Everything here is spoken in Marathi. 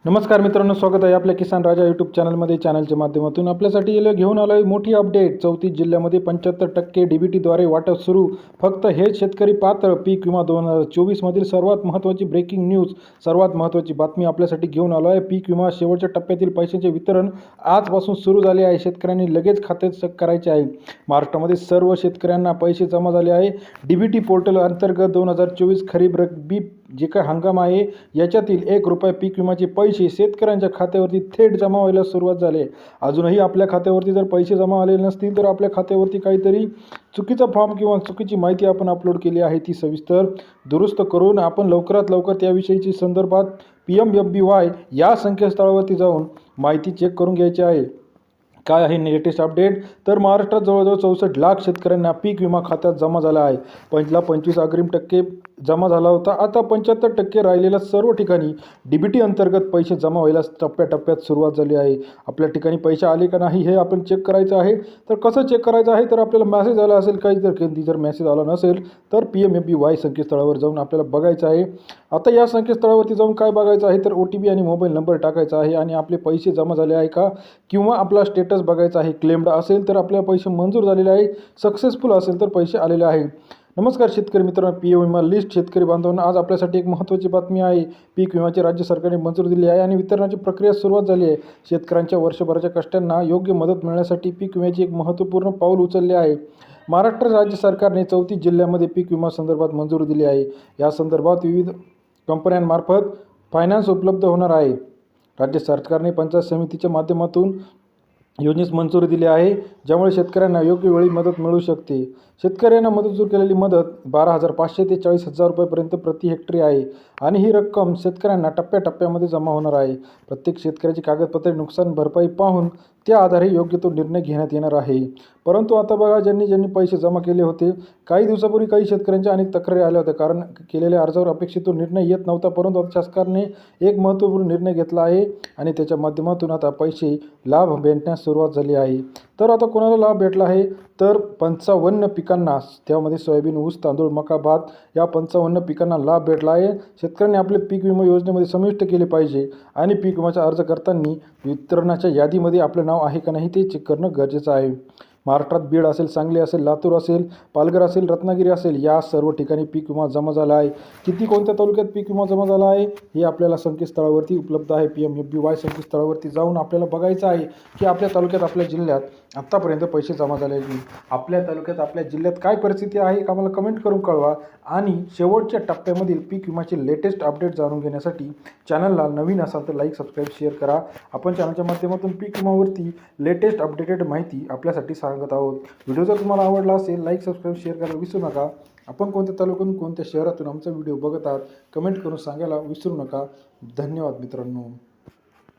नमस्कार मित्रांनो, स्वागत आहे आपल्या किसान राजा यूट्यूब चॅनलमध्ये. चॅनलच्या माध्यमातून आपल्यासाठी घेऊन आलो आहे मोठी अपडेट. 34 जिल्ह्यामध्ये 75% DBTद्वारे वाटप सुरू. फक्त हेच शेतकरी पात्र. पीक विमा 2024 मधील सर्वात महत्त्वाची ब्रेकिंग न्यूज, सर्वात महत्त्वाची बातमी आपल्यासाठी घेऊन आलो आहे. पीक विमा शेवटच्या टप्प्यातील पैशांचे वितरण आजपासून सुरू झाले आहे. शेतकऱ्यांनी लगेच खात्यात चेक करायचे आहे. महाराष्ट्रामध्ये सर्व शेतकऱ्यांना पैसे जमा झाले आहे. DBT पोर्टल अंतर्गत 2024 खरीप रब्बी जे काय हंगाम आहे याच्यातील ₹1 पीक विम्याचे पैसे शेतकऱ्यांच्या खात्यावरती थेट जमा व्हायला सुरुवात झाली आहे. अजूनही आपल्या खात्यावरती जर पैसे जमा आलेले नसतील तर आपल्या खात्यावरती काहीतरी चुकीचा फॉर्म किंवा चुकीची माहिती आपण अपलोड केली आहे. ती सविस्तर दुरुस्त करून आपण लवकरात लवकर त्याविषयीची संदर्भात PMFBY या संकेतस्थळावरती जाऊन माहिती चेक करून घ्यायची आहे. काय आहे लेटेस्ट अपडेट? तर महाराष्ट्रात जवळजवळ 64 लाख शेतकऱ्यांना पीक विमा खात्यात जमा झाला आहे. पहिला 25 अग्रिम टक्के जमा झाला होता. आता 75% राहिलेल्या सर्व ठिकाणी DBT अंतर्गत पैसे जमा व्हायला टप्प्याटप्प्यात सुरुवात झाली आहे. आपल्या ठिकाणी पैसे आले का नाही हे आपण चेक करायचं आहे. तर कसं चेक करायचं आहे? तर आपल्याला मेसेज आला असेल काही, तर कधी जर मेसेज आला नसेल तर PMFBY संकेतस्थळावर जाऊन आपल्याला बघायचं आहे. आता या संकेतस्थळावरती जाऊन काय बघायचं आहे? तर OTP आणि मोबाईल नंबर टाकायचा आहे आणि आपले पैसे जमा झाले आहे का किंवा आपला स्टेटस बघायचा आहे. क्लेम्ड असेल तर आपल्या पैसे मंजूर झालेले आहे, सक्सेसफुल असेल तर पैसे आलेले आहे. नमस्कार शेतकरी मित्रांनो, पीक विमा लिस्ट शेतकरी बांधवांना आज आपल्यासाठी एक महत्त्वाची बातमी आहे. पीक विम्याची राज्य सरकारने मंजूर दिली आहे आणि वितरणाची प्रक्रिया सुरुवात झाली आहे. शेतकऱ्यांच्या वर्षभराच्या कष्टांना योग्य मदत मिळण्यासाठी पीक विम्याची एक महत्त्वपूर्ण पाऊल उचलले आहे. महाराष्ट्र राज्य सरकारने 34 जिल्ह्यामध्ये पीक विमा संदर्भात मंजुरी दिली आहे. या संदर्भात विविध कंपन्यांमार्फत फायनान्स उपलब्ध होणार आहे. राज्य सरकारने पंचायत समितीच्या माध्यमातून योजनेस मंजुरी दिली आहे, ज्यामुळे शेतकऱ्यांना योग्य वेळी मदत मिळू शकते. शेतकऱ्यांना मंजूर केलेली मदत 12,500 ते 40,000 रुपयेपर्यंत प्रति हेक्टरी आहे आणि ही रक्कम शेतकऱ्यांना टप्प्याटप्प्यामध्ये जमा होणार आहे. प्रत्येक शेतकऱ्याची कागदपत्रे नुकसान भरपाई पाहून त्या आधारे योग्य तो निर्णय घेण्यात येणार आहे. परंतु आता बघा, ज्यांनी पैसे जमा केले होते, काही दिवसापूर्वी काही शेतकऱ्यांच्या अनेक तक्रारी आल्या होत्या, कारण केलेल्या अर्जावर अपेक्षित तो निर्णय येत नव्हता. परंतु आता शासनाने एक महत्त्वपूर्ण निर्णय घेतला आहे आणि त्याच्या माध्यमातून आता पैसे लाभ भेटण्यास सुरुवात झाली आहे. तर आता कोणाला लाभ भेटला आहे? तर 55 पिकांना, त्यामध्ये सोयाबीन, ऊस, तांदूळ, मका, भात या 55 पिकांना लाभ भेटला आहे. शेतकऱ्यांनी आपले पीक विमा योजनेमध्ये समाविष्ट केले पाहिजे आणि पीक विम्याचा अर्ज करताना वितरणाच्या यादीमध्ये आपलं नाव आहे का नाही ते चेक करणं गरजेचं आहे. महाराष्ट्रात बीड असेल, सांगली असेल, लातूर असेल, पालघर असेल, रत्नागिरी असेल, या सर्व ठिकाणी पीक विमा जमा झाला आहे. किती कोणत्या तालुक्यात पीक विमा जमा झाला आहे हे आपल्याला संकेतस्थळावरती उपलब्ध आहे. PMFBY संकेतस्थळावरती जाऊन आपल्याला बघायचं आहे की आपल्या तालुक्यात, आपल्या जिल्ह्यात आत्तापर्यंत पैसे जमा झाले नाही. आपल्या तालुक्यात, आपल्या जिल्ह्यात काय परिस्थिती आहे का मला कमेंट करून कळवा. आणि शेवटच्या टप्प्यामधील पीक विम्याचे लेटेस्ट अपडेट जाणून घेण्यासाठी चॅनलला नवीन असाल तर लाईक, सबस्क्राईब, शेअर करा. आपण चॅनलच्या माध्यमातून पीक विम्यावरती लेटेस्ट अपडेटेड माहिती आपल्यासाठी सांगत आहोत. व्हिडिओ जर तुम्हाला आवडला असेल, लाईक, सबस्क्राईब, शेअर करायला विसरू नका. आपण कोणत्या तालुक्यातून, कोणत्या शहरातून आमचा व्हिडिओ बघत आहात कमेंट करून सांगायला विसरू नका. धन्यवाद मित्रांनो.